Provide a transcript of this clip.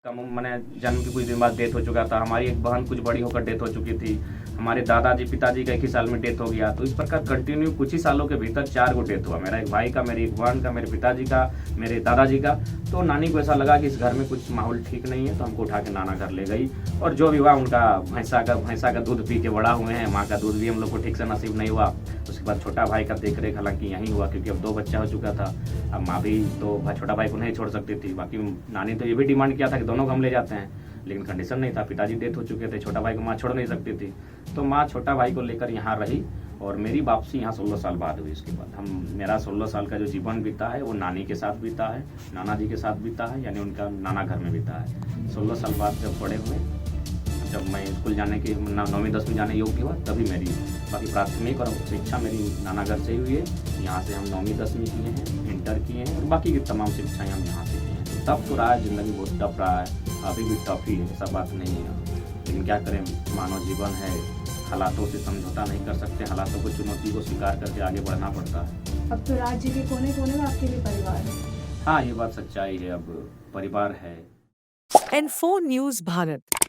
कम मैंने जन्म के कुछ दिन बाद डेथ हो चुका था। हमारी एक बहन कुछ बड़ी होकर डेथ हो चुकी थी। हमारे दादाजी पिताजी का एक ही साल में डेथ हो गया। तो इस प्रकार कंटिन्यू कुछ ही सालों के भीतर 4 गो डेथ हुआ, मेरा एक भाई का, मेरी एक बहन का, मेरे पिताजी का, मेरे दादाजी का। तो नानी को ऐसा लगा कि इस घर में कुछ माहौल ठीक नहीं है, तो हमको उठा के नाना घर ले गई। और जो भी हुआ, उनका भैंसा का दूध पी के बड़ा हुए हैं। माँ का दूध भी हम लोग को ठीक से नसीब नहीं हुआ। उसके बाद छोटा भाई का देख रेख हालांकि यहीं हुआ, क्योंकि अब 2 बच्चा हो चुका था। अब माँ भी तो छोटा भाई को नहीं छोड़ सकती थी। बाकी नानी तो ये भी डिमांड किया था कि दोनों को हम ले जाते हैं, लेकिन कंडीशन नहीं था। पिताजी डेथ हो चुके थे, छोटा भाई को माँ छोड़ नहीं सकती थी। तो माँ छोटा भाई को लेकर यहाँ रही और मेरी वापसी यहाँ 16 साल बाद हुई। उसके बाद मेरा 16 साल का जो जीवन बीता है वो नानी के साथ बीता है, नाना जी के साथ बीता है, यानी उनका नाना घर में बीता है। 16 साल बाद जब बड़े हुए, जब मैं स्कूल जाने की 9वीं 10वीं जाने योग्य हुआ, तभी मेरी बाकी प्राथमिक और शिक्षा मेरी नाना घर से ही हुई है। यहाँ से हम 9वीं 10वीं किए हैं, इंटर किए हैं और बाकी की तमाम शिक्षाएँ हम यहाँ से किए हैं। तब तो रहा है, ज़िंदगी बहुत टफ रहा है, अभी भी टफ ही है, ऐसा बात नहीं है। लेकिन क्या करें, मानव जीवन है, हालातों से समझौता नहीं कर सकते, हालातों को, चुनौती को स्वीकार करके आगे बढ़ना पड़ता है। अब तो राज्य के कोने कोने में आपके भी परिवार है। हाँ, ये बात सच्चाई है, अब परिवार है। N4 News Bharat